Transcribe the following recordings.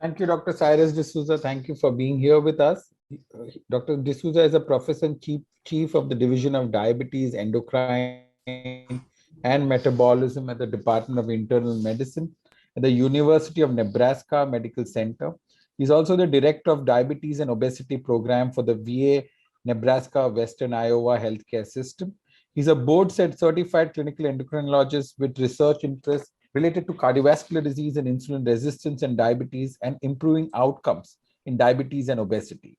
Thank you, Dr. Cyrus D'Souza. Thank you for being here with us. Dr. D'Souza is a professor and chief of the Division of Diabetes, Endocrine, and Metabolism at the Department of Internal Medicine at the University of Nebraska Medical Center. He's also the director of Diabetes and Obesity Program for the VA Nebraska Western Iowa Healthcare System. He's a board-certified clinical endocrinologist with research interests related to cardiovascular disease and insulin resistance and diabetes and improving outcomes in diabetes and obesity.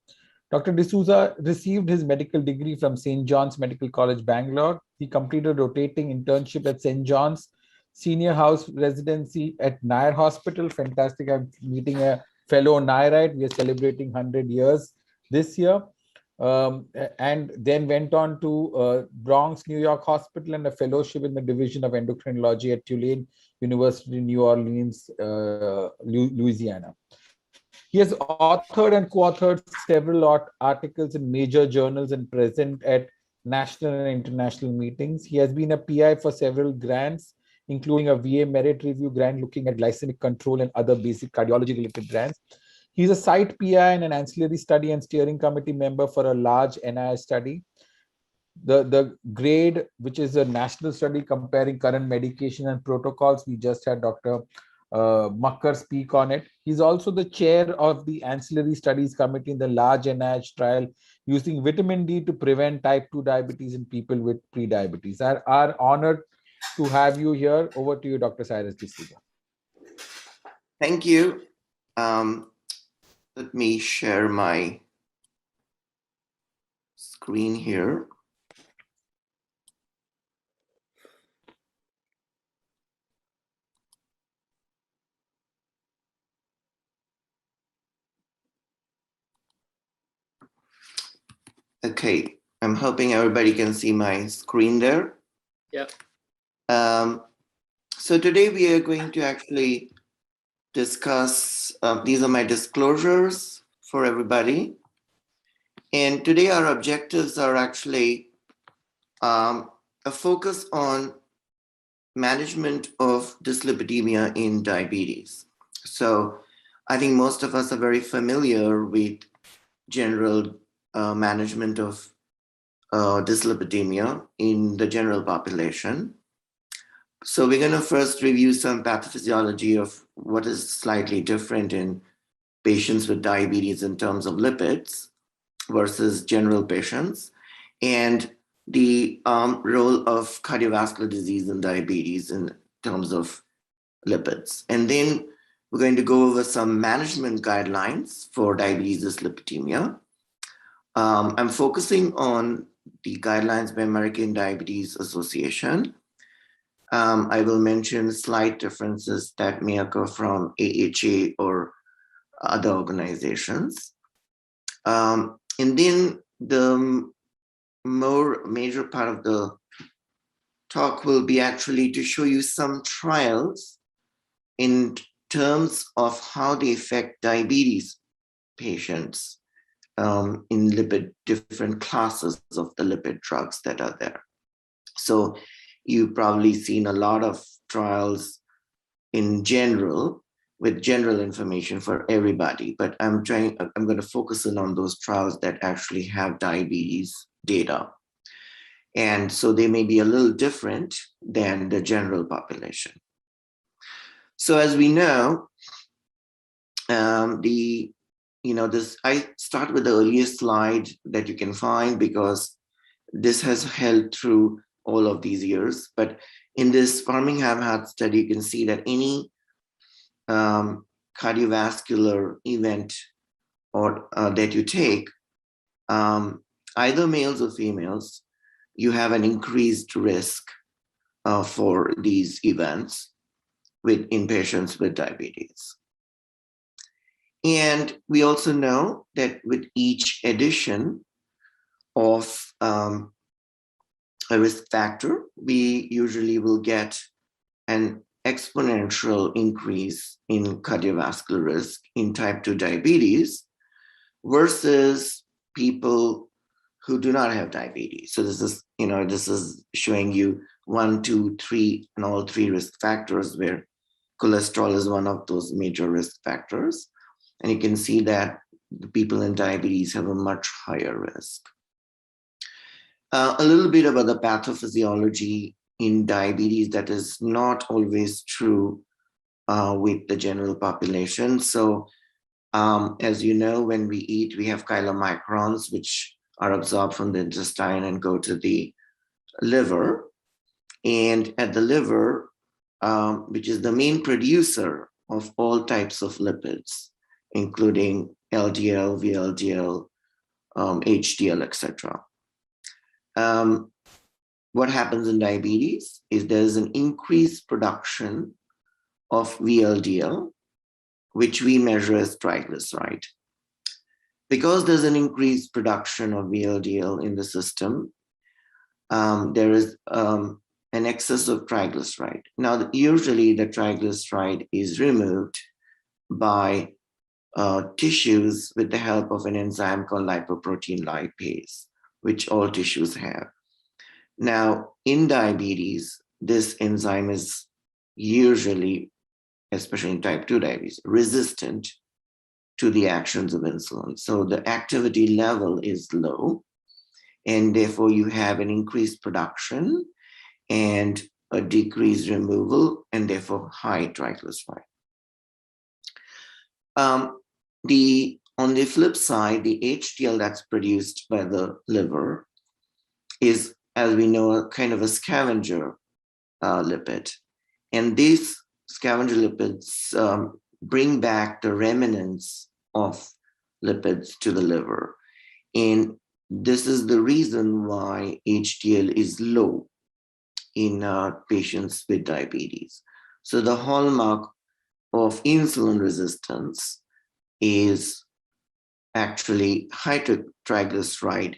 Dr. D'Souza received his medical degree from St. John's Medical College, Bangalore. He completed a rotating internship at St. John's, senior house residency at Nair Hospital. Fantastic. I'm meeting a fellow Nairite. We are celebrating 100 years this year. And then went on to Bronx, New York Hospital and a fellowship in the Division of Endocrinology at Tulane University, New Orleans, Louisiana. He has authored and co-authored several articles in major journals and present at national and international meetings. He has been a PI for several grants, including a VA Merit Review grant looking at glycemic control and other basic cardiology-related grants. He's a site PI and an ancillary study and steering committee member for a large NIH study. The GRADE, which is a national study comparing current medication and protocols. We just had Dr. Makkar speak on it. He's also the chair of the ancillary studies committee in the large NIH trial using vitamin D to prevent type 2 diabetes in people with prediabetes. Are honored to have you here. Over to you, Dr. Cyrus D'Souza. Thank you. Let me share my screen here. Okay, I'm hoping everybody can see my screen there. Yep. So today we are going to actually discuss, these are my disclosures for everybody. And today our objectives are actually a focus on management of dyslipidemia in diabetes. So I think most of us are very familiar with general management of dyslipidemia in the general population. So we're going to first review some pathophysiology of what is slightly different in patients with diabetes in terms of lipids versus general patients, and the role of cardiovascular disease in diabetes in terms of lipids. And then we're going to go over some management guidelines for diabetes dyslipidemia. I'm focusing on the guidelines by American Diabetes Association. I will mention slight differences that may occur from AHA or other organizations. And then the more major part of the talk will be actually to show you some trials in terms of how they affect diabetes patients in different classes of the lipid drugs that are there. So you've probably seen a lot of trials in general with general information for everybody, but I'm going to focus in on those trials that actually have diabetes data. And so they may be a little different than the general population. So as we know, I start with the earliest slide that you can find because this has held through all of these years. But in this Birmingham Heart study, you can see that any cardiovascular event or that you take, either males or females, you have an increased risk for these events in patients with diabetes. And we also know that with each addition of a risk factor, we usually will get an exponential increase in cardiovascular risk in type 2 diabetes versus people who do not have diabetes. So this is showing you 1, 2, 3, and all 3 risk factors where cholesterol is one of those major risk factors. And you can see that the people in diabetes have a much higher risk. A little bit about the pathophysiology in diabetes that is not always true with the general population. So as you know, when we eat, we have chylomicrons, which are absorbed from the intestine and go to the liver. And at the liver, which is the main producer of all types of lipids, including LDL, VLDL, HDL, etc. What happens in diabetes is there's an increased production of VLDL, which we measure as triglyceride. Because there's an increased production of VLDL in the system, there is an excess of triglyceride. Now, usually the triglyceride is removed by tissues with the help of an enzyme called lipoprotein lipase, which all tissues have. Now, in diabetes, this enzyme is usually, especially in type 2 diabetes, resistant to the actions of insulin. So the activity level is low, and therefore you have an increased production and a decreased removal, and therefore high triglyceride. On the flip side, the HDL that's produced by the liver is, as we know, a kind of a scavenger lipid. And these scavenger lipids bring back the remnants of lipids to the liver. And this is the reason why HDL is low in patients with diabetes. So the hallmark of insulin resistance is actually high triglyceride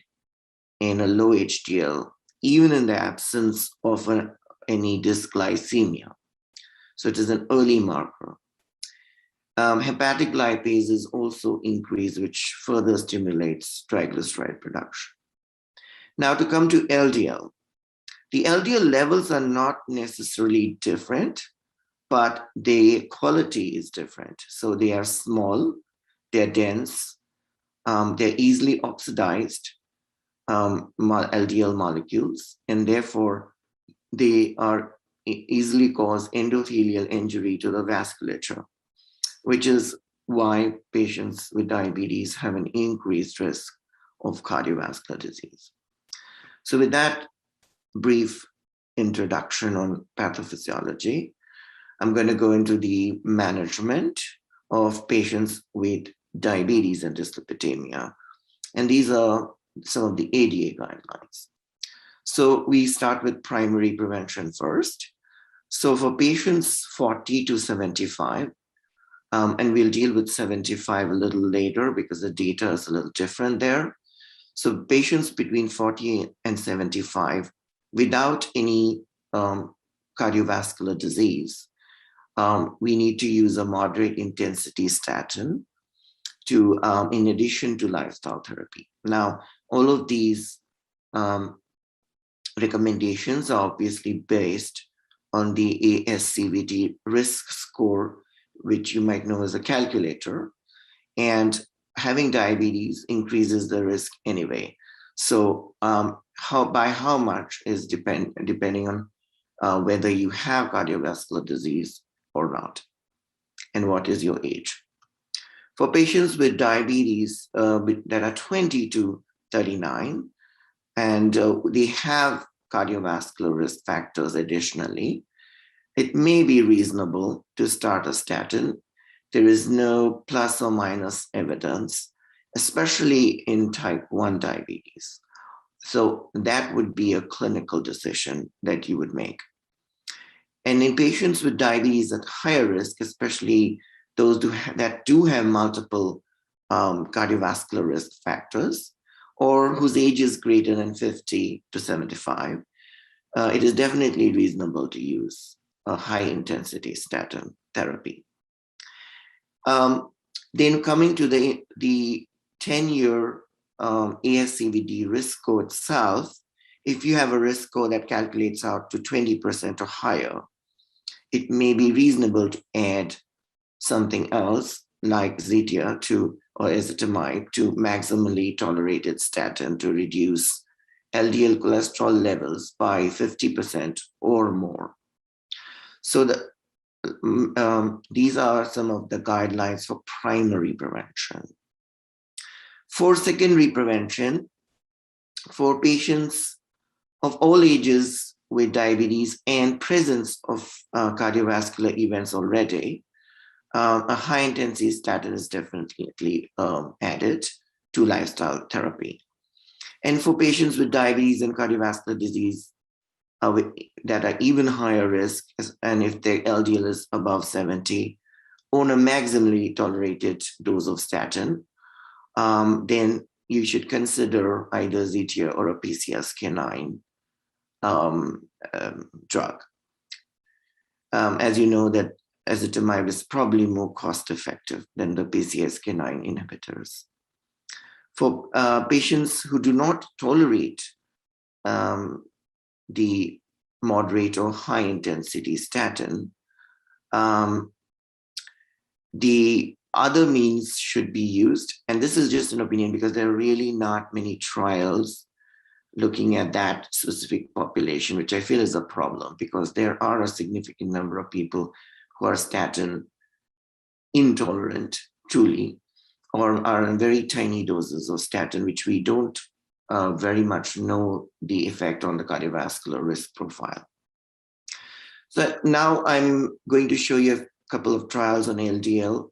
and a low HDL, even in the absence of any dysglycemia. So it is an early marker. Hepatic lipase is also increased, which further stimulates triglyceride production. Now to come to LDL. The LDL levels are not necessarily different, but the quality is different. So they are small, they're dense, they're easily oxidized LDL molecules, and therefore they are easily cause endothelial injury to the vasculature, which is why patients with diabetes have an increased risk of cardiovascular disease. So with that brief introduction on pathophysiology, I'm going to go into the management of patients with diabetes and dyslipidemia. And these are some of the ADA guidelines. So we start with primary prevention first. So for patients 40 to 75, and we'll deal with 75 a little later because the data is a little different there. So patients between 40 and 75 without any cardiovascular disease, we need to use a moderate intensity statin to, in addition to lifestyle therapy. Now, all of these recommendations are obviously based on the ASCVD risk score, which you might know as a calculator. And having diabetes increases the risk anyway. So by how much is depending on whether you have cardiovascular disease or not, and what is your age. For patients with diabetes that are 20 to 39, and they have cardiovascular risk factors additionally, it may be reasonable to start a statin. There is no plus or minus evidence, especially in type 1 diabetes. So that would be a clinical decision that you would make. And in patients with diabetes at higher risk, especially those that do have multiple cardiovascular risk factors, or whose age is greater than 50 to 75, it is definitely reasonable to use a high-intensity statin therapy. Then coming to the 10-year ASCVD risk score itself, if you have a risk score that calculates out to 20% or higher, it may be reasonable to add something else like Zetia or ezetimibe to maximally tolerated statin to reduce LDL cholesterol levels by 50% or more. So these are some of the guidelines for primary prevention. For secondary prevention, for patients of all ages with diabetes and presence of cardiovascular events already, a high-intensity statin is definitely added to lifestyle therapy. And for patients with diabetes and cardiovascular disease that are even higher risk, and if their LDL is above 70, on a maximally tolerated dose of statin, then you should consider either Zetia or a PCSK9 drug. As you know, that ezetimibe is probably more cost-effective than the PCSK9 inhibitors. For patients who do not tolerate the moderate or high-intensity statin, the other means should be used. And this is just an opinion because there are really not many trials looking at that specific population, which I feel is a problem because there are a significant number of people who are statin intolerant, truly, or are in very tiny doses of statin, which we don't very much know the effect on the cardiovascular risk profile. So now I'm going to show you a couple of trials on LDL.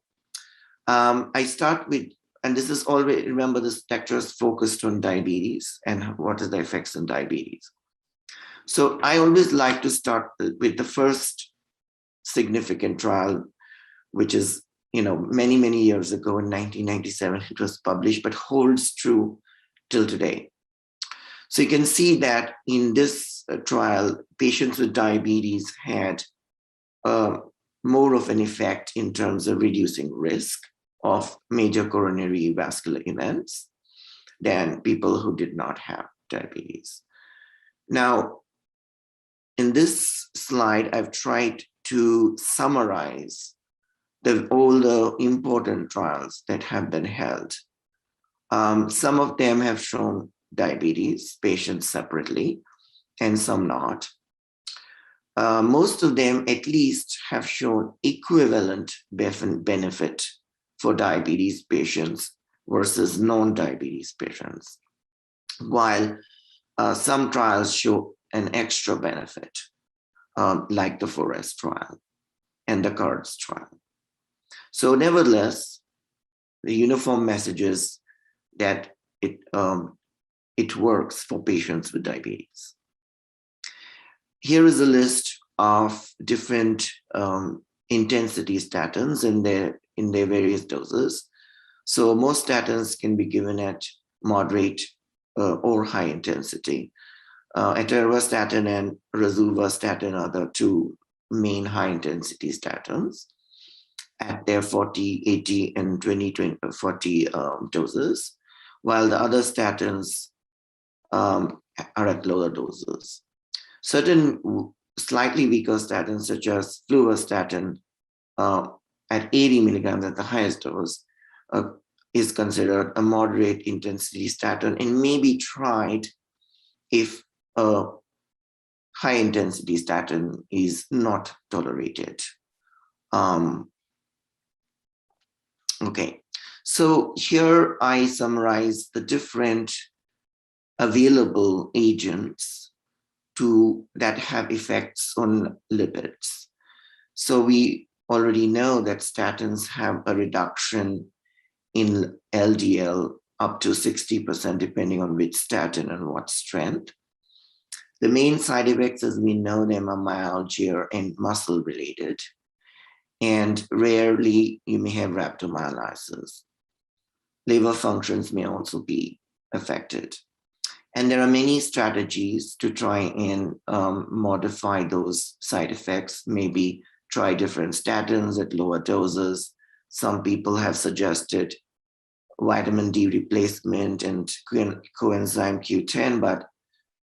I start with, and this is always, remember this lecture is focused on diabetes and what is the effects on diabetes. So I always like to start with the first significant trial, which is, many, many years ago in 1997, it was published, but holds true till today. So you can see that in this trial, patients with diabetes had more of an effect in terms of reducing risk of major coronary vascular events than people who did not have diabetes. Now, in this slide, I've tried to summarize all the important trials that have been held. Some of them have shown diabetes patients separately, and some not. Most of them at least have shown equivalent benefit for diabetes patients versus non-diabetes patients, while some trials show an extra benefit, like the FOREST trial and the CARDS trial. So nevertheless, the uniform message is that it works for patients with diabetes. Here is a list of different intensity statins in their various doses. So most statins can be given at moderate or high intensity. Atorvastatin and rosuvastatin are the two main high intensity statins at their 40, 80, and 40 doses, while the other statins are at lower doses. Certain slightly weaker statins, such as fluvastatin, at 80 milligrams at the highest dose, is considered a moderate intensity statin and may be tried if a high intensity statin is not tolerated. Okay, so here I summarize the different available agents that have effects on lipids. So we already know that statins have a reduction in LDL up to 60%, depending on which statin and what strength. The main side effects, as we know them, are myalgia and muscle related. And rarely you may have rhabdomyolysis. Liver functions may also be affected. And there are many strategies to try and modify those side effects. Maybe try different statins at lower doses. Some people have suggested vitamin D replacement and coenzyme Q10, but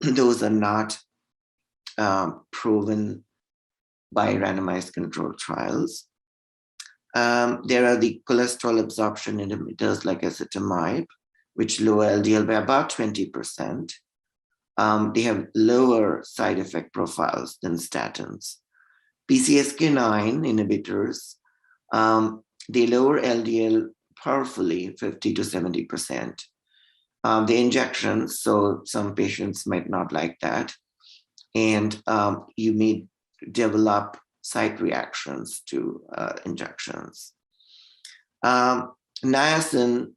those are not proven by randomized controlled trials. There are the cholesterol absorption inhibitors like ezetimibe, which lower LDL by about 20%. They have lower side effect profiles than statins. PCSK9 inhibitors, they lower LDL powerfully, 50 to 70%. The injections, so some patients might not like that. And you may develop site reactions to injections. Niacin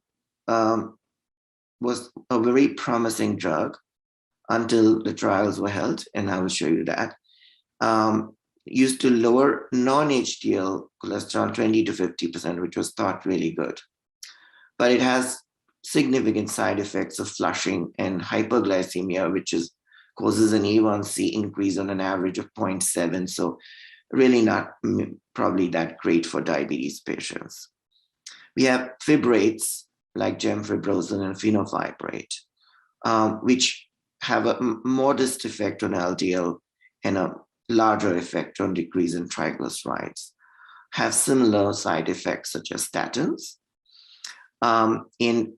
was a very promising drug until the trials were held, and I will show you that. Used to lower non-HDL cholesterol 20 to 50%, which was thought really good. But it has significant side effects of flushing and hyperglycemia, which causes an A1C increase on an average of 0.7. So really not probably that great for diabetes patients. We have fibrates like gemfibrozin and fenofibrate, which have a modest effect on LDL and a larger effect on decrease in triglycerides, have similar side effects such as statins, and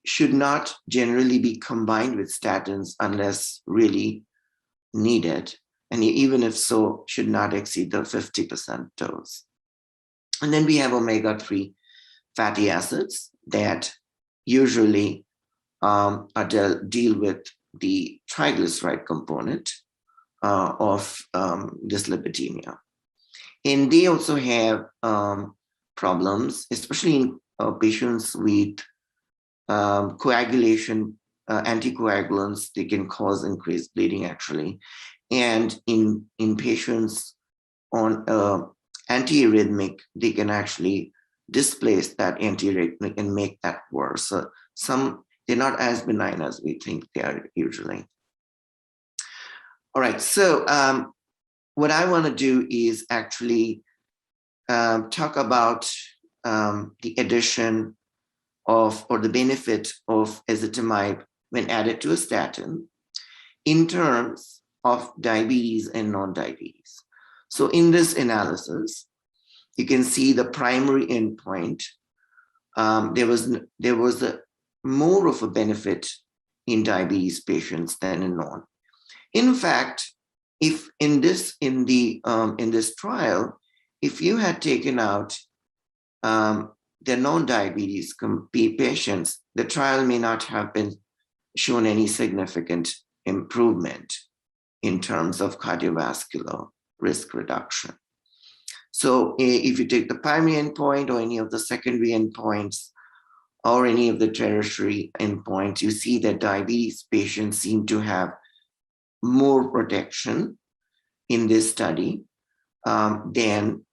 should not generally be combined with statins unless really needed. And even if so, should not exceed the 50% dose. And then we have omega-3 fatty acids that usually deal with the triglyceride component of dyslipidemia. And they also have problems, especially in patients with coagulation, anticoagulants. They can cause increased bleeding actually. And in patients on antiarrhythmic, they can actually displace that antiarrhythmic and make that worse. So they're not as benign as we think they are usually. All right, so what I want to do is actually talk about the addition of, or the benefit of ezetimibe when added to a statin in terms of diabetes and non-diabetes. So in this analysis, you can see the primary endpoint. There was more of a benefit in diabetes patients than in non. In fact, if in this trial, if you had taken out the non-diabetes patients, the trial may not have been shown any significant improvement in terms of cardiovascular risk reduction. So if you take the primary endpoint or any of the secondary endpoints or any of the tertiary endpoints, you see that diabetes patients seem to have more protection in this study than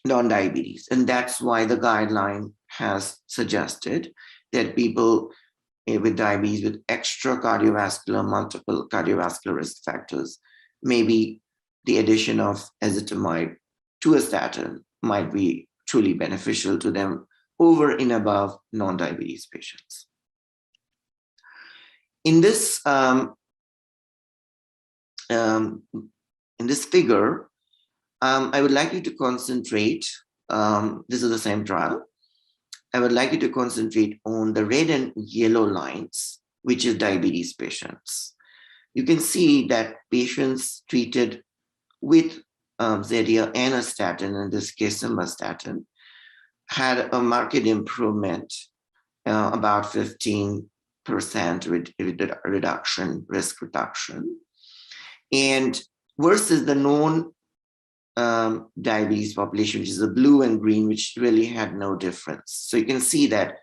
non-diabetes. And that's why the guideline has suggested that people with diabetes with extra cardiovascular, multiple cardiovascular risk factors, maybe the addition of ezetimibe to a statin might be truly beneficial to them over and above non-diabetes patients. In this figure, I would like you to concentrate, this is the same trial. I would like you to concentrate on the red and yellow lines, which is diabetes patients. You can see that patients treated with Zetia and a statin, in this case simvastatin, had a marked improvement, about 15% reduction, risk reduction. And versus the non-diabetes population, which is the blue and green, which really had no difference. So you can see that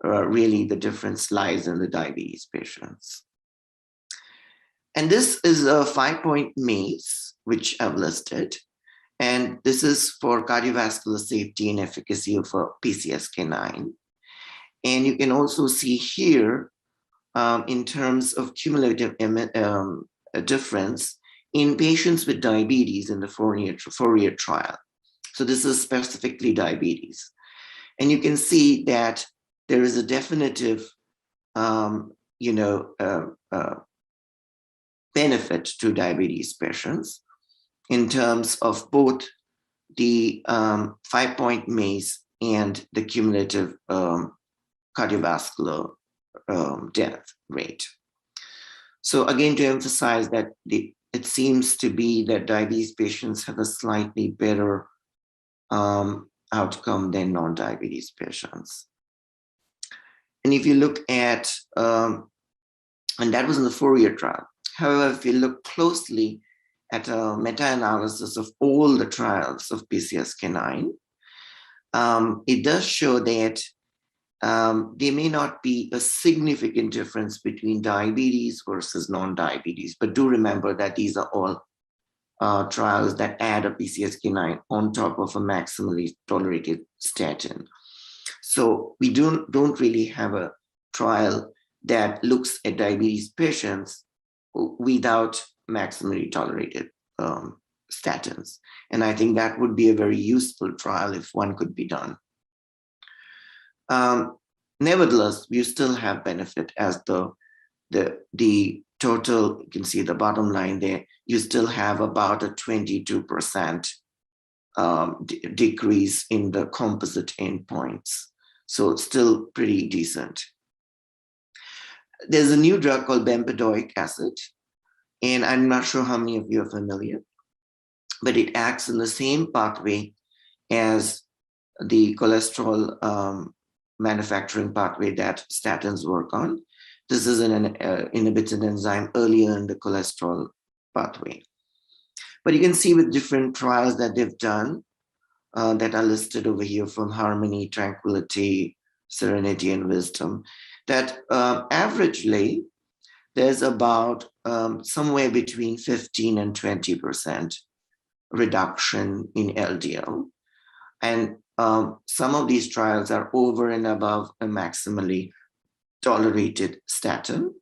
really the difference lies in the diabetes patients. And this is a 5-point MACE, which I've listed. And this is for cardiovascular safety and efficacy of PCSK9. And you can also see here, in terms of cumulative difference in patients with diabetes in the four-year trial. So this is specifically diabetes. And you can see that there is a definitive, benefit to diabetes patients in terms of both the 5-point MACE and the cumulative cardiovascular death rate. So again, to emphasize that it seems to be that diabetes patients have a slightly better outcome than non-diabetes patients. And if you look at, and that was in the 4-year trial. However, if you look closely at a meta-analysis of all the trials of PCSK9, it does show that there may not be a significant difference between diabetes versus non-diabetes, but do remember that these are all trials that add a PCSK9 on top of a maximally tolerated statin. So we don't really have a trial that looks at diabetes patients without maximally tolerated statins. And I think that would be a very useful trial if one could be done. Nevertheless, you still have benefit as the total, you can see the bottom line there, you still have about a 22% decrease in the composite endpoints. So it's still pretty decent. There's a new drug called bempedoic acid, and I'm not sure how many of you are familiar, but it acts in the same pathway as the cholesterol manufacturing pathway that statins work on. This is inhibits an enzyme earlier in the cholesterol pathway. But you can see with different trials that they've done that are listed over here from Harmony, Tranquility, Serenity, and Wisdom, that averagely there's about somewhere between 15 and 20% reduction in LDL. And some of these trials are over and above a maximally tolerated statin.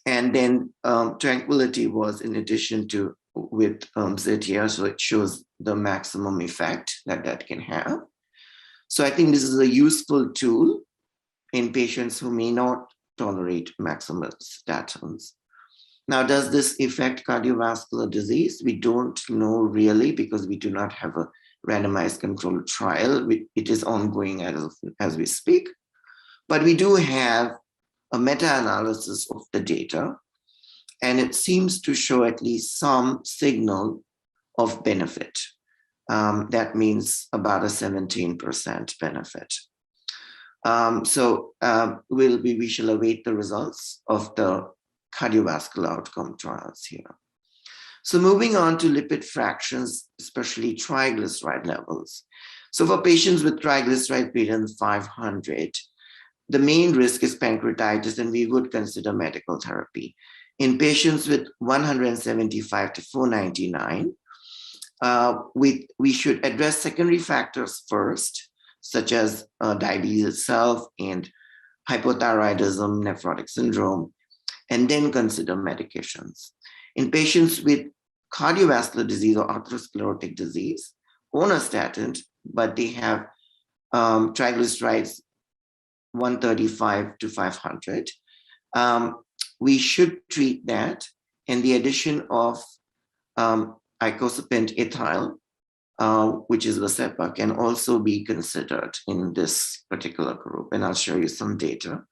And then Tranquility was in addition to with Zetia, so it shows the maximum effect that can have. So I think this is a useful tool in patients who may not tolerate maximal statins. Now, does this affect cardiovascular disease? We don't know really because we do not have a randomized controlled trial. It is ongoing as we speak. But we do have a meta-analysis of the data, and it seems to show at least some signal of benefit. That means about a 17% benefit. We shall await the results of the cardiovascular outcome trials here. So moving on to lipid fractions, especially triglyceride levels. So for patients with triglyceride greater than 500, the main risk is pancreatitis, and we would consider medical therapy. In patients with 175 to 499, we should address secondary factors first, such as diabetes itself and hypothyroidism, nephrotic syndrome, and then consider medications. In patients with cardiovascular disease or atherosclerotic disease, on a statin, but they have triglycerides 135 to 500, we should treat that, and the addition of icosapent ethyl, which is Vascepa, can also be considered in this particular group, and I'll show you some data.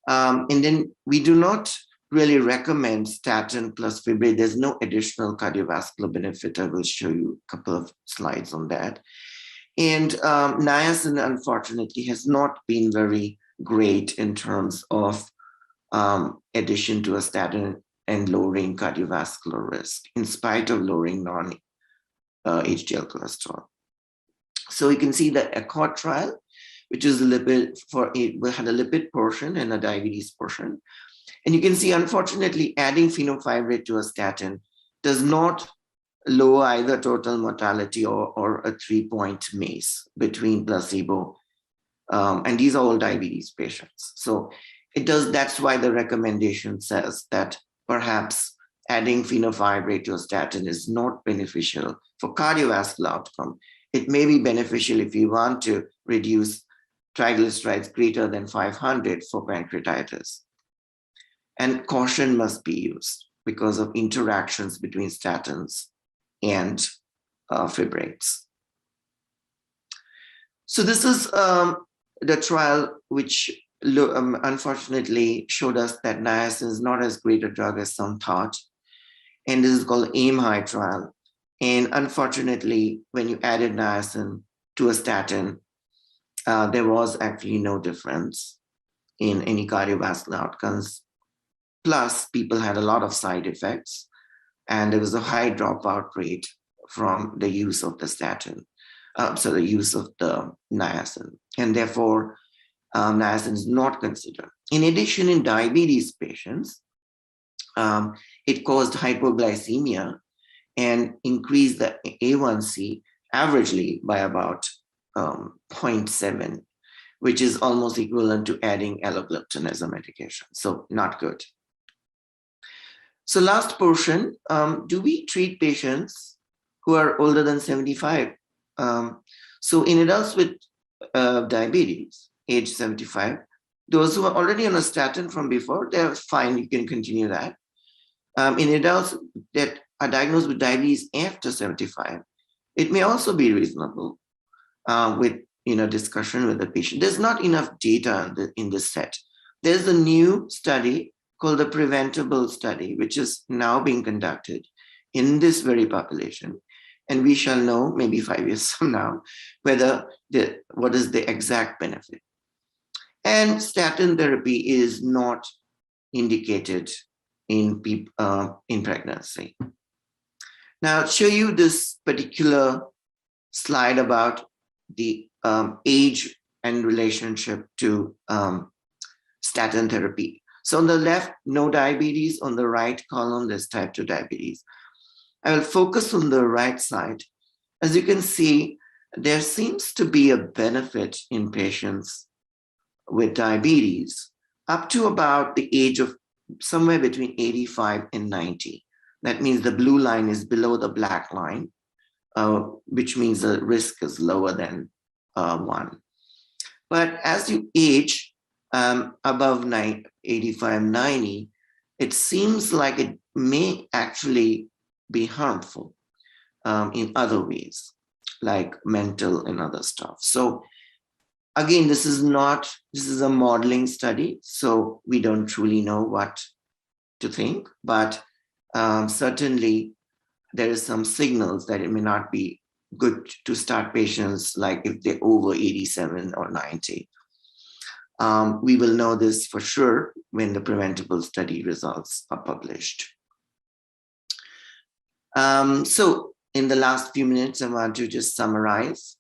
And then we do not really recommend statin plus fibrate. There's no additional cardiovascular benefit. I will show you a couple of slides on that. And niacin, unfortunately, has not been very great in terms of addition to a statin and lowering cardiovascular risk, in spite of lowering non-HDL cholesterol. So you can see the ACCORD trial, which is lipid we had a lipid portion and a diabetes portion. And you can see, unfortunately, adding fenofibrate to a statin does not lower either total mortality or a 3-point MACE between placebo. And these are all diabetes patients. So it does, that's why the recommendation says that perhaps adding fenofibrate to a statin is not beneficial for cardiovascular outcome. It may be beneficial if you want to reduce triglycerides greater than 500 for pancreatitis. And caution must be used because of interactions between statins and fibrates. So this is the trial which unfortunately showed us that niacin is not as great a drug as some thought. And this is called AIM-HIGH trial. And unfortunately, when you added niacin to a statin, there was actually no difference in any cardiovascular outcomes. Plus, people had a lot of side effects, and there was a high dropout rate from the use of the statin, so the use of the niacin. And therefore, niacin is not considered. In addition, in diabetes patients, it caused hypoglycemia and increased the A1C averagely by about 0.7, which is almost equivalent to adding allogliptin as a medication. So not good. So last portion, do we treat patients who are older than 75? So in adults with diabetes, age 75, those who are already on a statin from before, they're fine, you can continue that. In adults that are diagnosed with diabetes after 75, it may also be reasonable with discussion with the patient. There's not enough data in this set. There's a new study called the preventable study, which is now being conducted in this very population. And we shall know maybe 5 years from now whether what is the exact benefit. And statin therapy is not indicated in pregnancy. Now, I'll show you this particular slide about the age and relationship to statin therapy. So on the left, no diabetes. On the right column, there's type 2 diabetes. I will focus on the right side. As you can see, there seems to be a benefit in patients with diabetes up to about the age of somewhere between 85 and 90. That means the blue line is below the black line, which means the risk is lower than 1. But as you age above 85, 90, it seems like it may actually be harmful in other ways, like mental and other stuff. So again, this is a modeling study, so we don't truly know what to think, but certainly there is some signals that it may not be good to start patients like if they're over 87 or 90. We will know this for sure when the preventable study results are published. So in the last few minutes, I want to just summarize.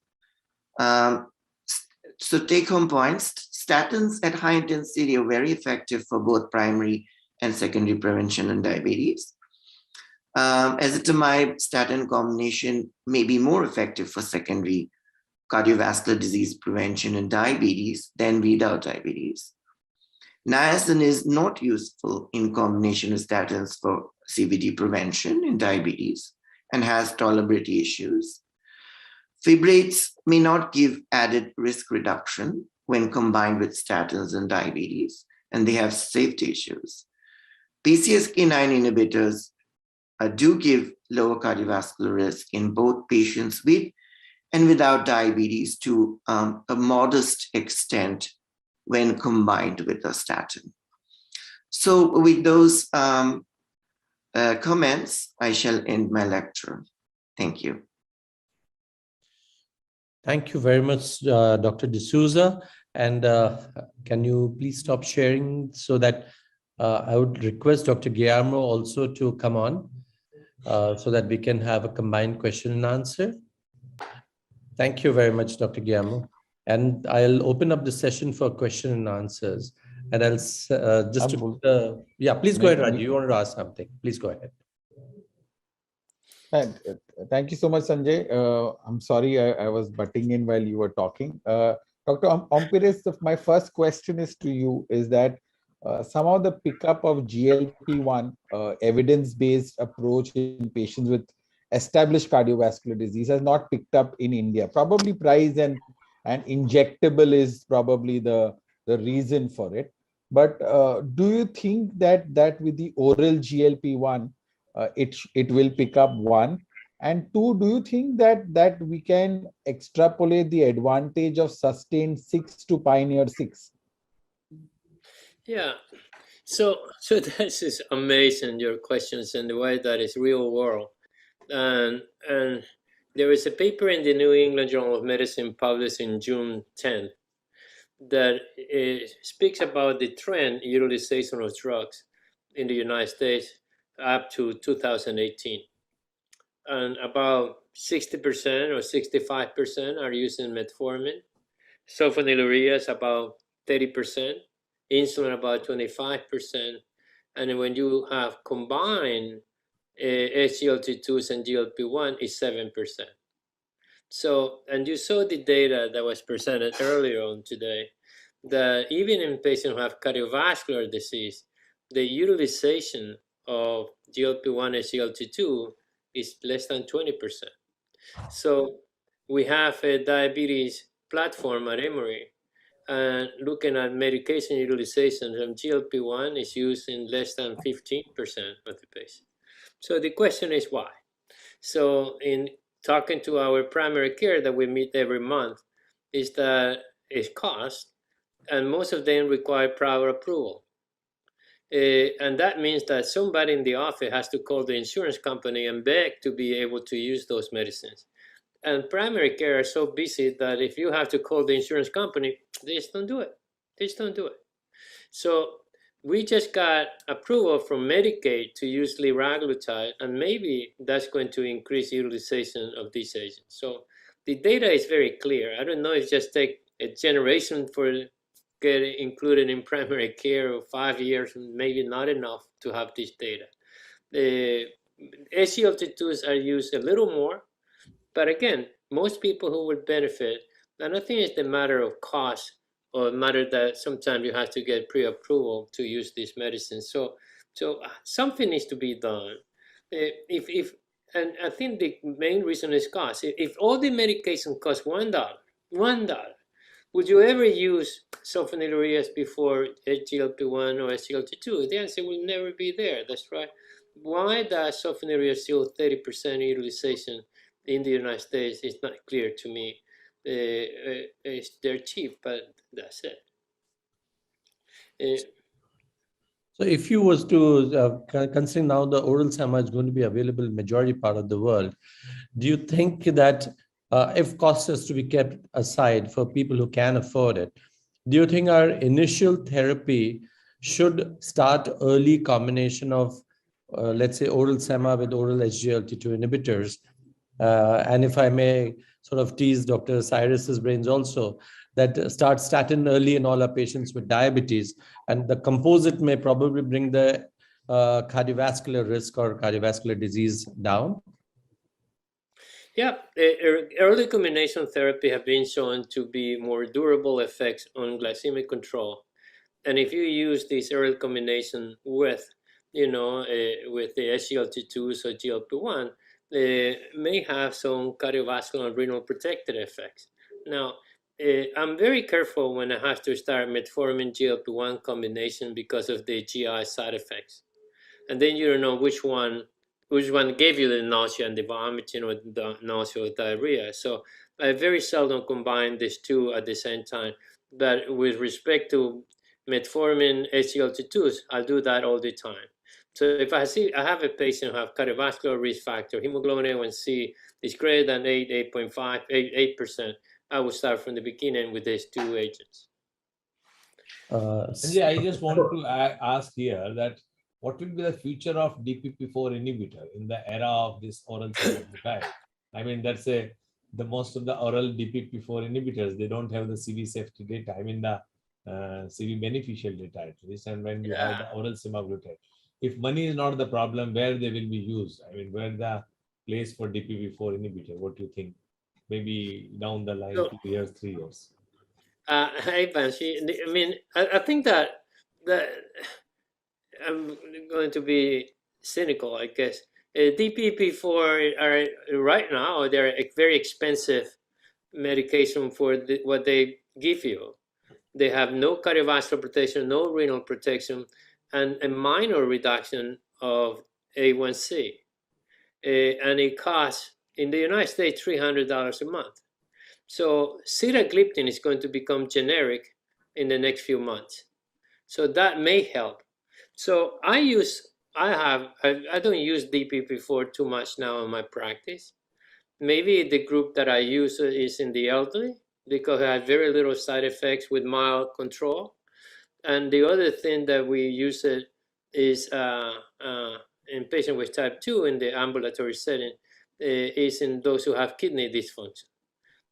So take-home points, statins at high intensity are very effective for both primary and secondary prevention in diabetes. Ezetimibe statin combination may be more effective for secondary cardiovascular disease prevention in diabetes than without diabetes. Niacin is not useful in combination with statins for CVD prevention in diabetes and has tolerability issues. Fibrates may not give added risk reduction when combined with statins in diabetes, and they have safety issues. PCSK9 inhibitors do give lower cardiovascular risk in both patients with and without diabetes to a modest extent when combined with a statin. So with those comments, I shall end my lecture. Thank you. Thank you very much, Dr. D'Souza. And can you please stop sharing so that I would request Dr. Guillermo also to come on so that we can have a combined question and answer. Thank you very much, Dr. Guillermo. And I'll open up the session for question and answers. And I'll yeah, please go ahead, Raju. You wanted to ask something. Please go ahead. Thank you so much, Sanjay. I'm sorry I was butting in while you were talking. Dr. Ompires, my first question is to you, is that some of the pickup of GLP-1 evidence-based approach in patients with established cardiovascular disease has not picked up in India. Probably price and injectable is probably the reason for it. But do you think that with the oral GLP-1, it will pick up, one? And two, do you think that we can extrapolate the advantage of sustained 6 to pioneer 6? Yeah. So this is amazing, your questions and the way that is real world. And there is a paper in the New England Journal of Medicine published in June 10th that speaks about the trend utilization of drugs in the United States up to 2018. And about 60% or 65% are using metformin. Sulfonylurea is about 30%, insulin about 25%. And when you have combined SGLT2s and GLP-1 is 7%. So, and you saw the data that was presented earlier on today, that even in patients who have cardiovascular disease, the utilization of GLP-1 and SGLT2 is less than 20%. So we have a diabetes platform at Emory, and looking at medication utilization from GLP-1 is used in less than 15% of the patients. So the question is why? So in talking to our primary care that we meet every month, is that it's cost, and most of them require prior approval. And that means that somebody in the office has to call the insurance company and beg to be able to use those medicines. And primary care are so busy that if you have to call the insurance company, they just don't do it. They just don't do it. So we just got approval from Medicaid to use liraglutide, and maybe that's going to increase utilization of these agents. So the data is very clear. I don't know if it just take a generation for get included in primary care, or 5 years, maybe not enough to have this data. The SGLT2s are used a little more, but again, most people who would benefit, and I think it's the matter of cost, or a matter that sometimes you have to get pre-approval to use these medicines. So something needs to be done. And I think the main reason is cost. If all the medication costs $1, would you ever use sulfonylureas before GLP-1 or SGLT2? The answer will never be there. That's right. Why does sulfonylurea still 30% utilization in the United States is not clear to me. They're cheap, but that's it. So if you was to, considering now the oral sema is going to be available in majority part of the world, do you think that if cost is to be kept aside for people who can afford it, do you think our initial therapy should start early combination of, let's say, oral sema with oral SGLT2 inhibitors? And if I may sort of tease Dr. Cyrus's brains also, that start statin early in all our patients with diabetes, and the composite may probably bring the cardiovascular risk or cardiovascular disease down? Yeah, early combination therapy have been shown to be more durable effects on glycemic control. And if you use this early combination with, with the SGLT2s or GLP-1, may have some cardiovascular and renal protective effects. Now, I'm very careful when I have to start metformin GLP-1 combination because of the GI side effects. And then you don't know which one gave you the nausea and the vomiting, or the nausea or diarrhea. So I very seldom combine these two at the same time. But with respect to metformin SGLT2s, I'll do that all the time. So if I have a patient who have cardiovascular risk factor, hemoglobin A1C is greater than 8.5, 8%, I will start from the beginning with these two agents. Sanjay, I just want to ask here that what will be the future of DPP4 inhibitor in the era of this oral semaglutide? I mean, that's the most of the oral DPP4 inhibitors, they don't have the CV safety data. I mean, the CV beneficial data at least. And when you have the oral semaglutide, if money is not the problem, where they will be used? I mean, where the place for DPP4 inhibitor? What do you think? Maybe down the line, 2 years, 3 years. Hey, Banshee. I mean, I think that I'm going to be cynical, I guess. DPP4 are right now, they're a very expensive medication for what they give you. They have no cardiovascular protection, no renal protection, and a minor reduction of A1C. and it costs in the United States $300 a month. So sitagliptin is going to become generic in the next few months. So that may help. So I don't use DPP-4 too much now in my practice. Maybe the group that I use is in the elderly because it has very little side effects with mild control. And the other thing that we use it is in patients with type 2 in the ambulatory setting is in those who have kidney dysfunction,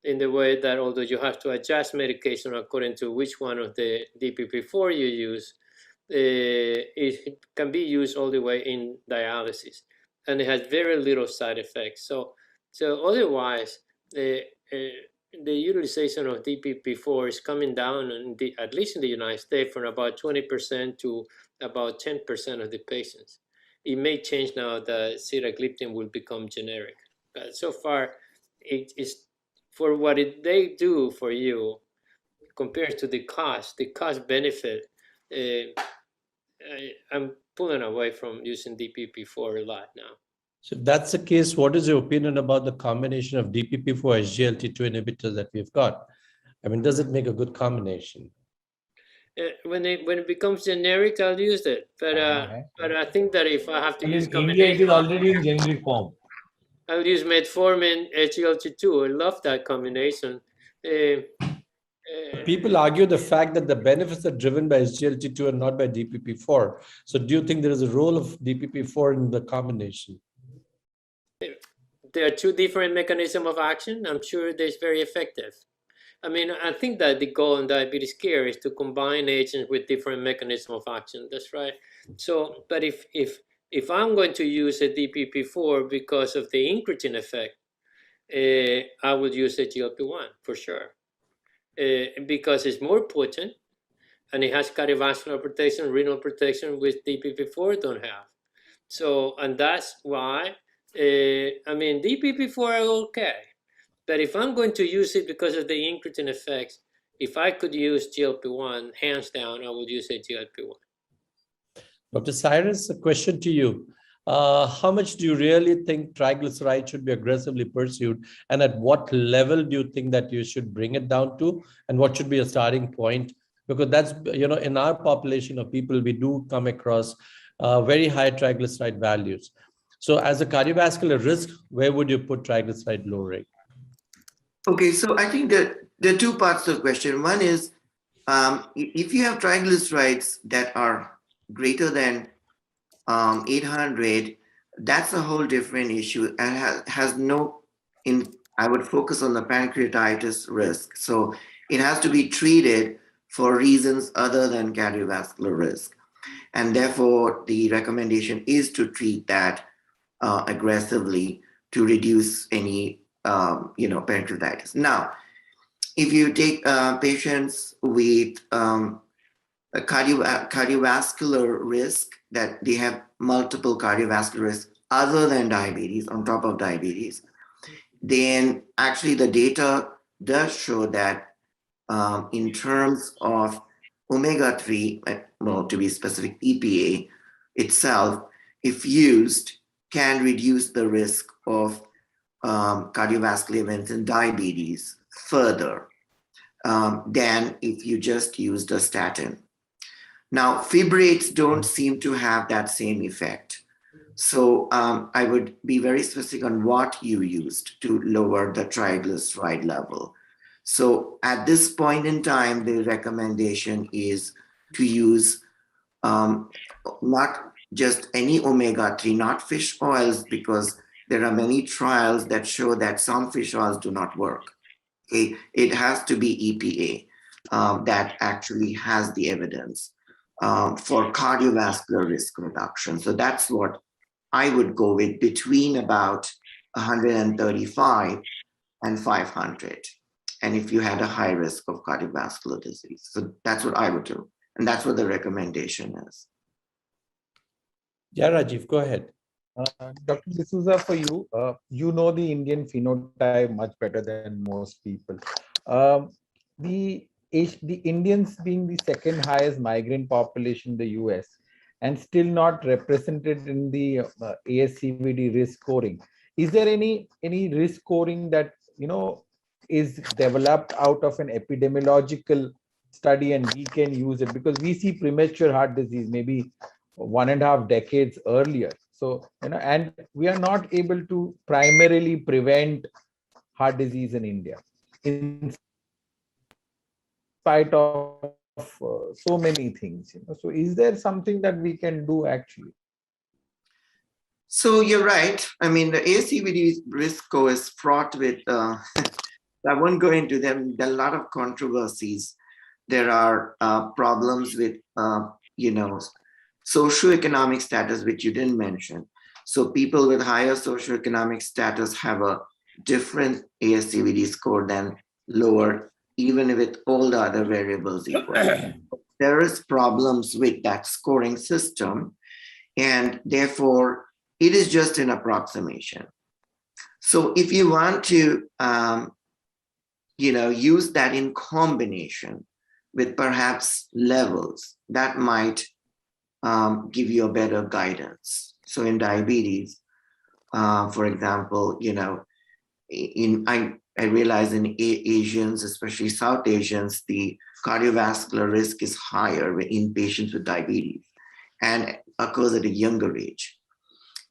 in the way that although you have to adjust medication according to which one of the DPP-4 you use, it can be used all the way in dialysis, and it has very little side effects. So otherwise, the utilization of DPP-4 is coming down, at least in the United States, from about 20% to about 10% of the patients. It may change now that sitagliptin will become generic. But so far, it is for what they do for you compared to the cost benefit. I'm pulling away from using DPP-4 a lot now. So if that's the case, what is your opinion about the combination of DPP-4 SGLT2 inhibitors that we've got? I mean, does it make a good combination? When it becomes generic, I'll use it. But I think that if I have to use in India, it is already in generic form. I would use metformin, SGLT2. I love that combination. People argue the fact that the benefits are driven by SGLT2 and not by DPP-4. So do you think there is a role of DPP-4 in the combination? There are two different mechanisms of action. I'm sure that's very effective. I mean, I think that the goal in diabetes care is to combine agents with different mechanisms of action. That's right. So, but if I'm going to use a DPP-4 because of the incretin effect, I would use a GLP-1 for sure. Because it's more potent and it has cardiovascular protection, renal protection, which DPP-4 don't have. So, and that's why, I mean, DPP-4 are okay. But if I'm going to use it because of the incretin effects, if I could use GLP-1, hands down, I would use a GLP-1. Dr. Cyrus, a question to you. How much do you really think triglycerides should be aggressively pursued? And at what level do you think that you should bring it down to? And what should be a starting point? Because that's, in our population of people, we do come across very high triglyceride values. So as a cardiovascular risk, where would you put triglyceride lowering? Okay, so I think that there are two parts to the question. One is, if you have triglycerides that are greater than 800, that's a whole different issue and has no, I would focus on the pancreatitis risk. So it has to be treated for reasons other than cardiovascular risk. And therefore, the recommendation is to treat that aggressively to reduce any pancreatitis. Now, if you take patients with a cardiovascular risk, that they have multiple cardiovascular risks other than diabetes, on top of diabetes, then actually the data does show that in terms of omega-3, well, to be specific, EPA itself, if used, can reduce the risk of cardiovascular events in diabetes further than if you just used a statin. Now, fibrates don't seem to have that same effect. So I would be very specific on what you used to lower the triglyceride level. So at this point in time, the recommendation is to use not just any omega-3, not fish oils, because there are many trials that show that some fish oils do not work. Okay? It has to be EPA that actually has the evidence for cardiovascular risk reduction. So that's what I would go with, between about 135 and 500. And if you had a high risk of cardiovascular disease. So that's what I would do. And that's what the recommendation is. Yeah, Rajiv, go ahead. Dr. D'Souza, for you, you know the Indian phenotype much better than most people. The Indians being the second highest migrant population in the US, and still not represented in the ASCVD risk scoring. Is there any risk scoring that is developed out of an epidemiological study and we can use it? Because we see premature heart disease maybe 1.5 decades earlier. So, and we are not able to primarily prevent heart disease in India in spite of so many things. So, is there something that we can do actually? So you're right. I mean, the ASCVD risk score is fraught with, I won't go into them. There are a lot of controversies. There are problems with, socioeconomic status, which you didn't mention. So people with higher socioeconomic status have a different ASCVD score than lower, even with all the other variables equal. There is problems with that scoring system, and therefore it is just an approximation. So if you want to, use that in combination with perhaps levels, that might give you a better guidance. So in diabetes, for example, I realize in Asians, especially South Asians, the cardiovascular risk is higher in patients with diabetes and occurs at a younger age.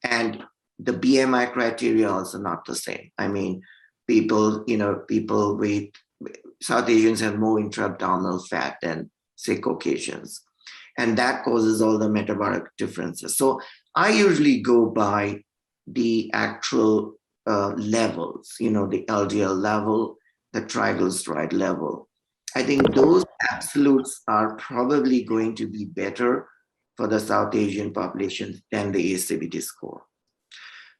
And the BMI criteria also not the same. I mean, people with South Asians have more intra-abdominal fat than, say, Caucasians. And that causes all the metabolic differences. So I usually go by the actual levels, the LDL level, the triglyceride level. I think those absolutes are probably going to be better for the South Asian population than the ASCVD score.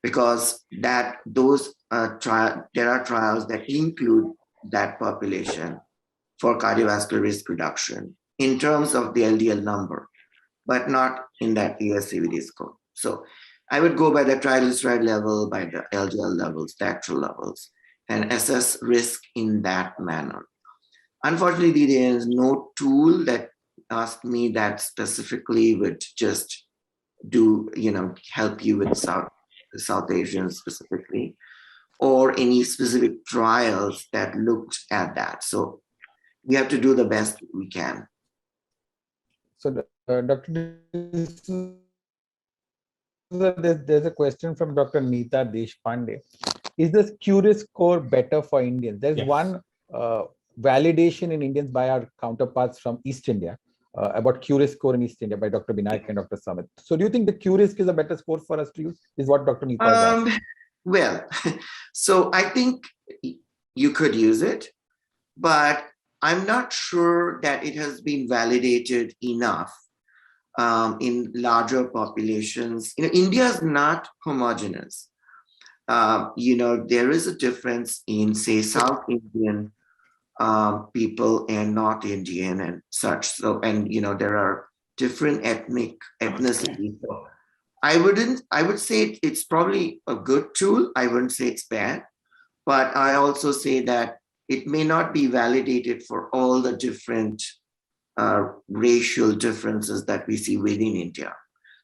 Because there are trials that include that population for cardiovascular risk reduction in terms of the LDL number, but not in that ASCVD score. So I would go by the triglyceride level, by the LDL levels, the actual levels, and assess risk in that manner. Unfortunately, there is no tool that asked me that specifically would just help you with South Asians specifically, or any specific trials that looked at that. So we have to do the best we can. So, Dr. There's a question from Dr. Neeta Deshpande. Is the QRIS score better for Indians? There's one validation in Indians by our counterparts from East India about QRIS score in East India by Dr. Binayak and Dr. Samit. So do you think the QRIS is a better score for us to use? Is what Dr. Neeta is asking. Well, so I think you could use it, but I'm not sure that it has been validated enough in larger populations. India is not homogeneous. There is a difference in, say, South Indian people and North Indian and such. So, and there are different ethnicities. So I would say it's probably a good tool. I wouldn't say it's bad, but I also say that it may not be validated for all the different racial differences that we see within India.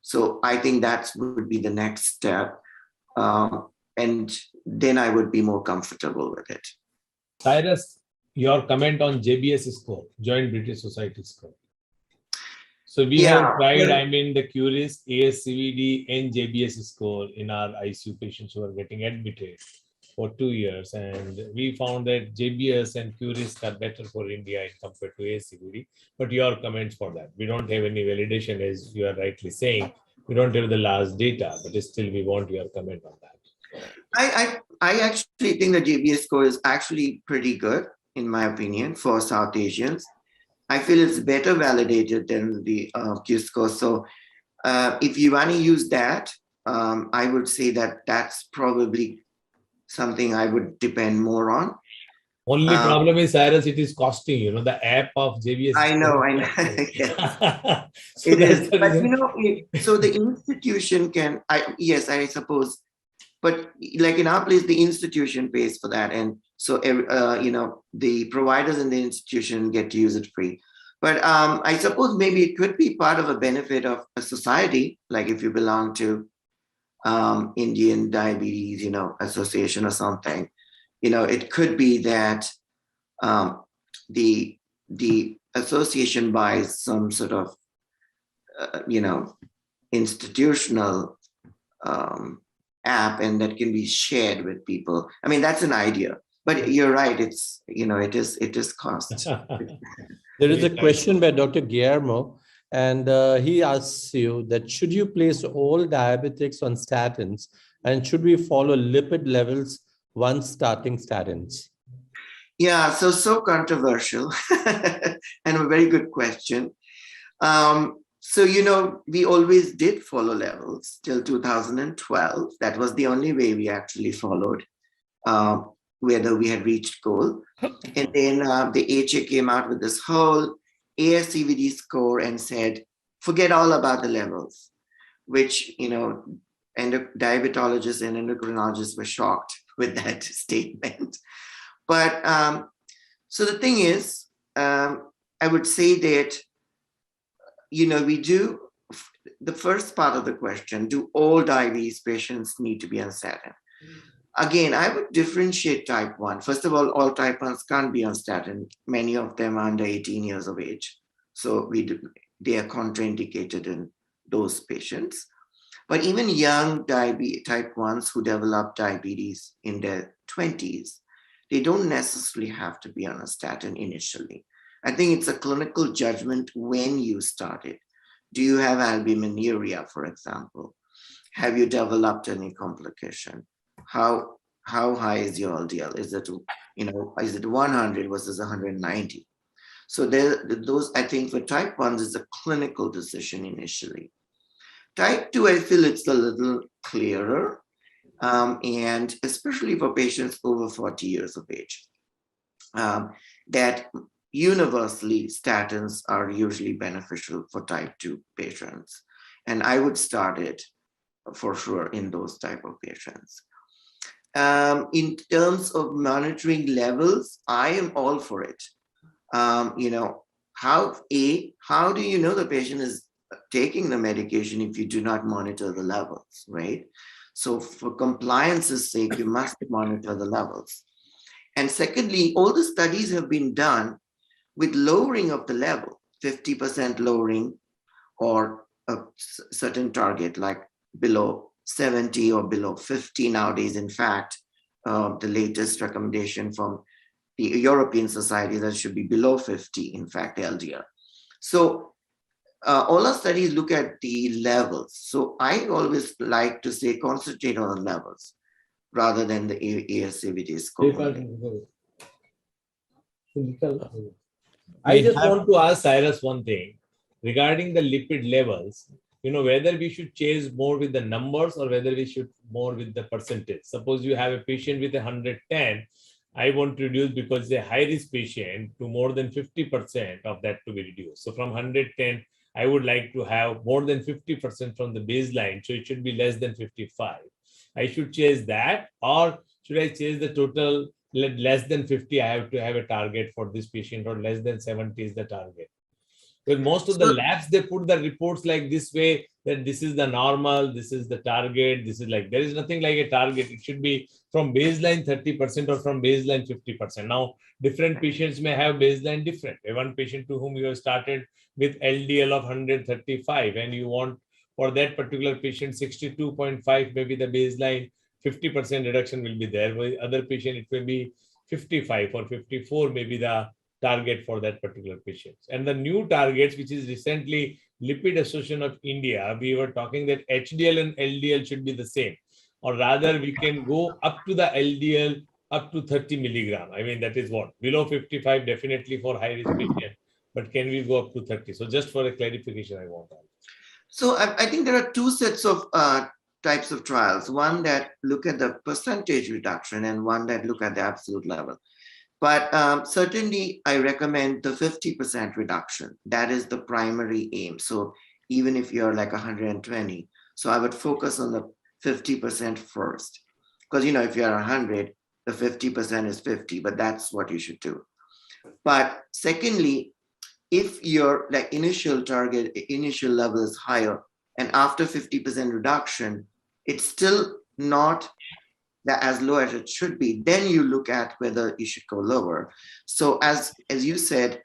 So I think that would be the next step. And then I would be more comfortable with it. Cyrus, your comment on JBS score, Joint British Society score. So we have tried, the QRIS, ASCVD and JBS score in our ICU patients who are getting admitted for 2 years. And we found that JBS and QRIS are better for India compared to ASCVD. But your comments for that. We don't have any validation, as you are rightly saying. We don't have the last data, but still we want your comment on that. I actually think the JBS score is actually pretty good, in my opinion, for South Asians. I feel it's better validated than the Q score. So if you want to use that, I would say that that's probably something I would depend more on. Only problem is, Cyrus, it is costing, the app of JBS. I know. So it is. But, so the institution can, I suppose, but like in our place, the institution pays for that. And so, the providers in the institution get to use it free. But I suppose maybe it could be part of a benefit of a society, like if you belong to Indian Diabetes, Association or something. It could be that the association buys some sort of institutional app, and that can be shared with people. I mean, that's an idea, but you're right. It's it is cost. There is a question by Dr. Guillermo, and he asks you that should you place all diabetics on statins, and should we follow lipid levels once starting statins? Yeah, so controversial and a very good question. So, we always did follow levels till 2012. That was the only way we actually followed whether we had reached goal. And then the HA came out with this whole ASCVD score and said, forget all about the levels, which, diabetologists and endocrinologists were shocked with that statement. But so the thing is, I would say that, we do the first part of the question, do all diabetes patients need to be on statin? Again, I would differentiate type 1. First of all type 1s can't be on statin. Many of them are under 18 years of age. So they are contraindicated in those patients. But even young type 1s who develop diabetes in their 20s, they don't necessarily have to be on a statin initially. I think it's a clinical judgment when you started. Do you have albuminuria, for example? Have you developed any complication? How high is your LDL? Is it 100 versus 190? So those, I think for type 1s is a clinical decision initially. Type 2, I feel it's a little clearer, and especially for patients over 40 years of age, that universally statins are usually beneficial for type 2 patients. And I would start it for sure in those type of patients. In terms of monitoring levels, I am all for it. How do you know the patient is taking the medication if you do not monitor the levels, right? So for compliance's sake, you must monitor the levels. And secondly, all the studies have been done with lowering of the level, 50% lowering or a certain target like below 70 or below 50 nowadays. In fact, the latest recommendation from the European Society that should be below 50, in fact, LDL. So all our studies look at the levels. So I always like to say concentrate on the levels rather than the ASCVD score. I just want to ask Cyrus one thing regarding the lipid levels, whether we should chase more with the numbers or whether we should more with the percentage. Suppose you have a patient with 110, I want to reduce because it's a high risk patient to more than 50% of that to be reduced. So from 110, I would like to have more than 50% from the baseline. So it should be less than 55. I should chase that, or should I chase the total less than 50? I have to have a target for this patient, or less than 70 is the target. Because most of the labs, they put the reports like this way, that this is the normal, this is the target, this is like, there is nothing like a target. It should be from baseline 30% or from baseline 50%. Now, different patients may have baseline different. One patient to whom you have started with LDL of 135 and you want for that particular patient 62.5, maybe the baseline 50% reduction will be there. For the other patient, it may be 55 or 54, maybe the target for that particular patient. And the new targets, which is recently Lipid Association of India, we were talking that HDL and LDL should be the same, or rather we can go up to the LDL up to 30 milligram. I mean, that is what, below 55 definitely for high risk patient, but can we go up to 30? So just for a clarification, I want that. So I think there are two sets of types of trials, one that look at the percentage reduction and one that look at the absolute level. But certainly I recommend the 50% reduction. That is the primary aim. So even if you're like 120, so I would focus on the 50% first. Because, if you're 100, the 50% is 50, but that's what you should do. But secondly, if your like initial target, initial level is higher, and after 50% reduction, it's still not that as low as it should be, then you look at whether you should go lower. So as you said,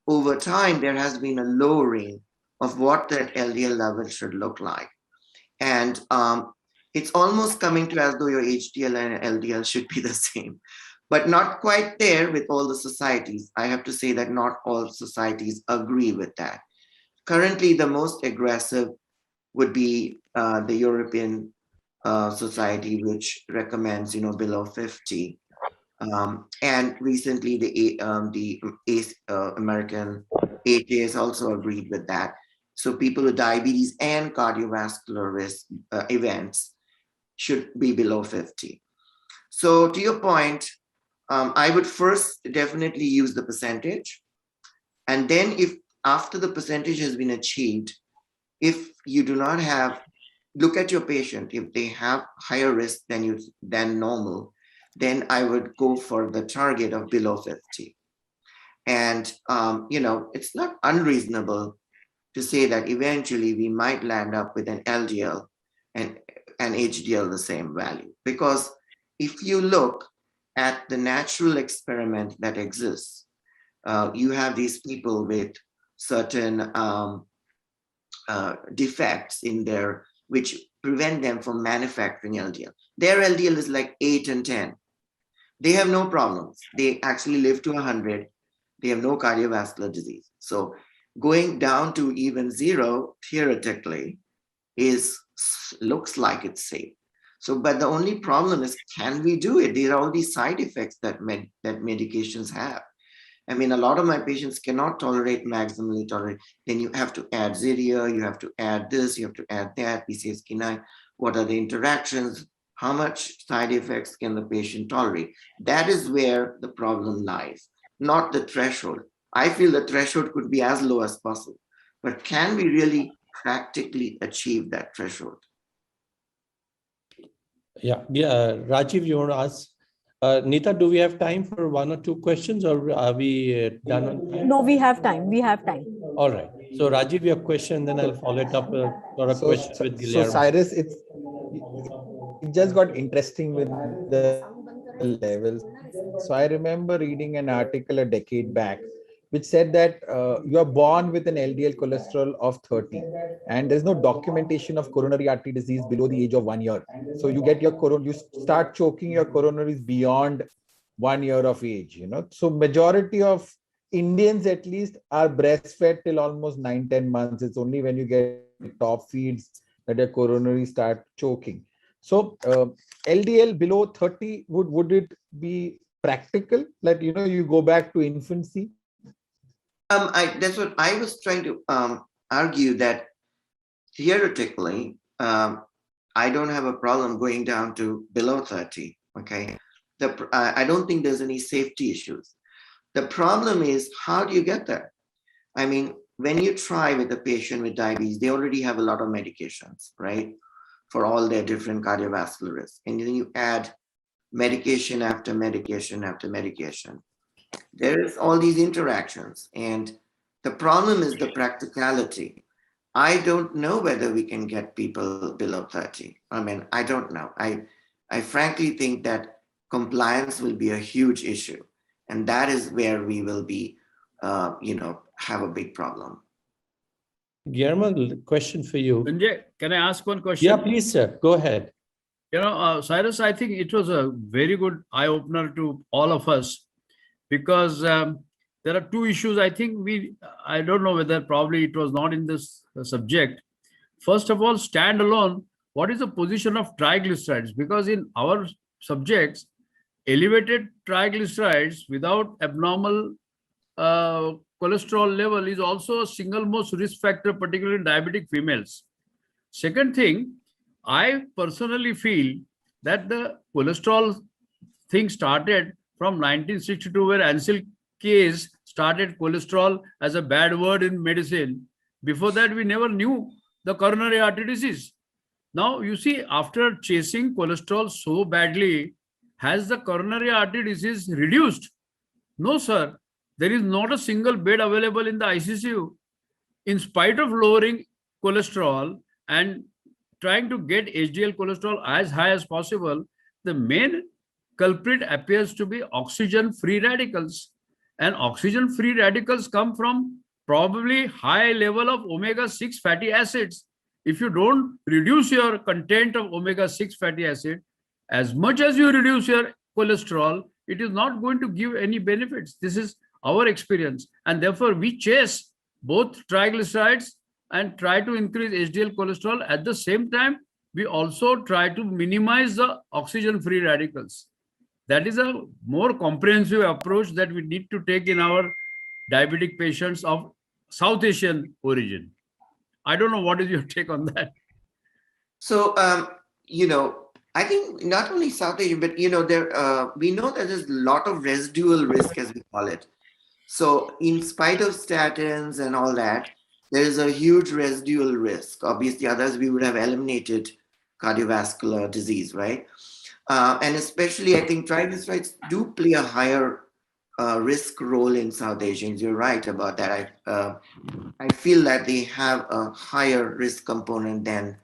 over time there has been a lowering of what that LDL level should look like, and it's almost coming to as though your HDL and LDL should be the same, but not quite there with all the societies. I have to say that not all societies agree with that. Currently, the most aggressive would be the European Society, which recommends, below 50. And recently, the American AHA has also agreed with that. So people with diabetes and cardiovascular risk events should be below 50. So to your point, I would first definitely use the percentage. And then if after the percentage has been achieved, if you do not have, look at your patient, if they have higher risk than normal, then I would go for the target of below 50. And, it's not unreasonable to say that eventually we might land up with an LDL and an HDL the same value. Because if you look at the natural experiment that exists, you have these people with certain defects in their, which prevent them from manufacturing LDL. Their LDL is like 8 and 10. They have no problems. They actually live to 100. They have no cardiovascular disease. So going down to even 0, theoretically, looks like it's safe. So, but the only problem is, can we do it? There are all these side effects that medications have. I mean, a lot of my patients cannot tolerate maximally tolerate. Then you have to add Ziria, you have to add this, you have to add that, PCSK9. What are the interactions? How much side effects can the patient tolerate? That is where the problem lies, not the threshold. I feel the threshold could be as low as possible, but can we really practically achieve that threshold? Yeah, Rajiv, you want to ask? Nita, do we have time for 1 or 2 questions, or are we done on time? No, we have time. We have time. All right. So Rajiv, your question, then I'll follow it up for a question with Guillermo. So Cyrus, it just got interesting with the levels. So I remember reading an article a decade back, which said that you are born with an LDL cholesterol of 30, and there's no documentation of coronary artery disease below the age of 1 year. So you get your you start choking your coronaries beyond 1 year of age. So majority of Indians at least are breastfed till almost 9-10 months. It's only when you get top feeds that your coronaries start choking. So LDL below 30, would it be practical that you go back to infancy? That's what I was trying to argue, that theoretically, I don't have a problem going down to below 30. Okay, I don't think there's any safety issues. The problem is, how do you get there? I mean, when you try with a patient with diabetes, they already have a lot of medications, right, for all their different cardiovascular risks, and then you add medication after medication after medication. There's all these interactions, and the problem is the practicality. I don't know whether we can get people below 30. I mean, I don't know. I frankly think that compliance will be a huge issue, and that is where we will be, have a big problem. Guillermo, question for you. Sanjay, can I ask one question? Yeah, please, sir. Go ahead. Cyrus, I think it was a very good eye-opener to all of us, because there are 2 issues. I think I don't know whether probably it was not in this subject. First of all, standalone, what is the position of triglycerides? Because in our subjects, elevated triglycerides without abnormal cholesterol level is also a single most risk factor, particularly in diabetic females. Second thing, I personally feel that the cholesterol thing started from 1962, where Ansel Keys started cholesterol as a bad word in medicine. Before that, we never knew the coronary artery disease. Now, you see, after chasing cholesterol so badly, has the coronary artery disease reduced? No, sir. there is not a single bed available in the ICCU. In spite of lowering cholesterol and trying to get HDL cholesterol as high as possible, the main culprit appears to be oxygen-free radicals. And oxygen-free radicals come from probably high level of omega-6 fatty acids. If you don't reduce your content of omega-6 fatty acid, as much as you reduce your cholesterol, it is not going to give any benefits. This is our experience. And therefore, we chase both triglycerides and try to increase HDL cholesterol. At the same time, we also try to minimize the oxygen-free radicals. That is a more comprehensive approach that we need to take in our diabetic patients of South Asian origin. I don't know what is your take on that. So, I think not only South Asian, but we know that there's a lot of residual risk, as we call it. So, in spite of statins and all that, there is a huge residual risk. Obviously, others we would have eliminated cardiovascular disease, right? And especially, I think triglycerides do play a higher risk role in South Asians. You're right about that. I feel that they have a higher risk component than,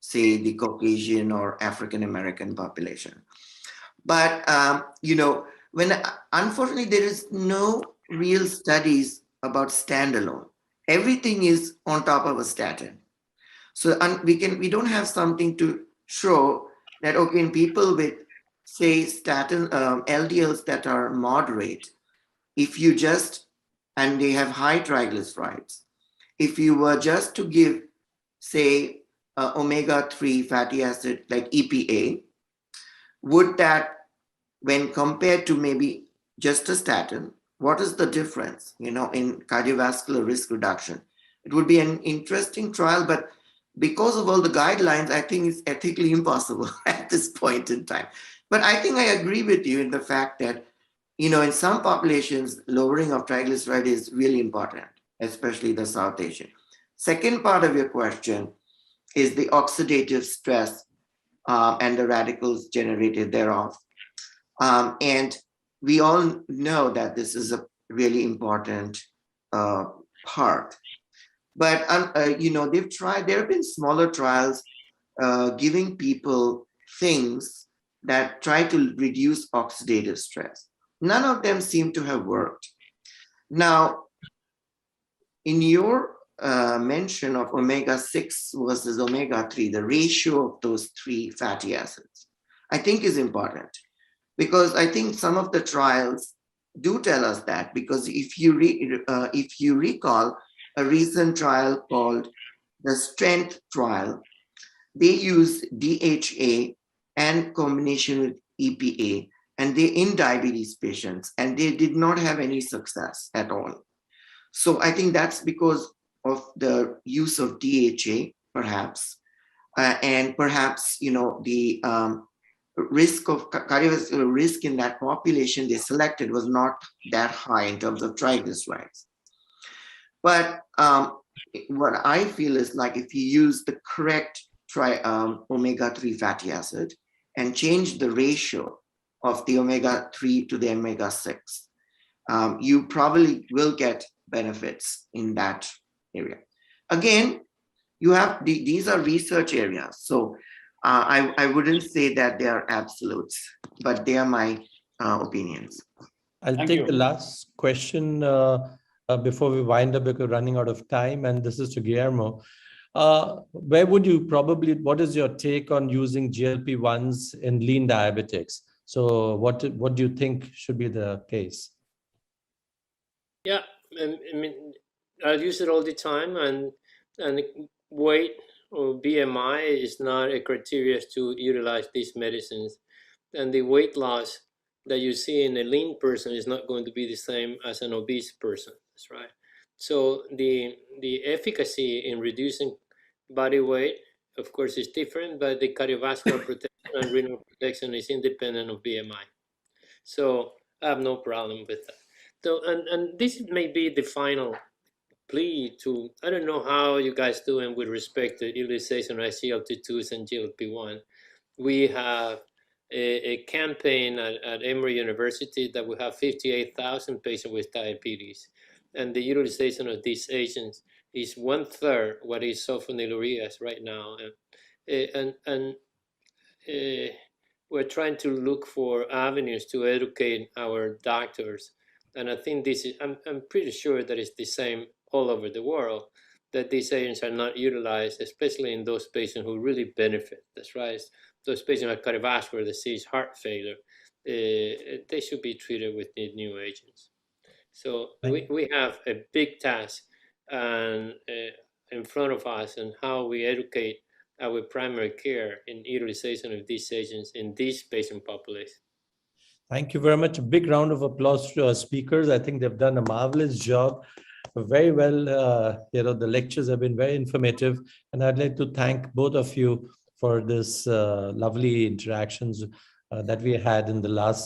say, the Caucasian or African American population. But when unfortunately there is no real studies about standalone. Everything is on top of a statin. So we don't have something to show that, okay, in people with, say, statin LDLs that are moderate, if you just, and they have high triglycerides, if you were just to give, say, omega-3 fatty acid like EPA, would that, when compared to maybe just a statin, what is the difference, in cardiovascular risk reduction? It would be an interesting trial, but because of all the guidelines, I think it's ethically impossible at this point in time. But I think I agree with you in the fact that, in some populations, lowering of triglyceride is really important, especially the South Asian. Second part of your question is the oxidative stress and the radicals generated thereof. And we all know that this is a really important part. But, they've tried, there have been smaller trials giving people things that try to reduce oxidative stress. None of them seem to have worked. Now, in your mention of omega-6 versus omega-3, the ratio of those three fatty acids, I think is important. Because I think some of the trials do tell us that, because if you recall a recent trial called the Strength trial, they used DHA and combination with EPA, and they in diabetes patients, and they did not have any success at all. So I think that's because of the use of DHA, perhaps, and perhaps the risk of cardiovascular risk in that population they selected was not that high in terms of triglycerides. But what I feel is, like, if you use the correct omega-3 fatty acid and change the ratio of the omega-3 to the omega-6, you probably will get benefits in that area. Again, you have these are research areas, so I wouldn't say that they are absolutes, but they are my opinions. I'll Thank take you. the last question before we wind up, because we're running out of time, and this is to Guillermo. What is your take on using GLP-1s in lean diabetics? So what do you think should be the case? Yeah, I mean, I use it all the time, and weight or BMI is not a criteria to utilize these medicines. And the weight loss that you see in a lean person is not going to be the same as an obese person. That's right. So the efficacy in reducing body weight, of course, is different, but the cardiovascular protection and renal protection is independent of BMI. So I have no problem with that. So, and this may be the final plea to, I don't know how you guys doing with respect to utilization of SGLT2s and GLP-1. We have a campaign at Emory University that we have 58,000 patients with diabetes. And the utilization of these agents is 1/3 what is sulfonylureas right now. And we're trying to look for avenues to educate our doctors. And I think this is, I'm pretty sure that it's the same all over the world, that these agents are not utilized, especially in those patients who really benefit. That's right. Those patients with cardiovascular disease, heart failure, they should be treated with the new agents. So we have a big task in front of us and how we educate our primary care in utilization of these agents in this patient population. Thank you very much. A big round of applause to our speakers. I think they've done a marvelous job. Very well, the lectures have been very informative. And I'd like to thank both of you for this lovely interactions that we had in the last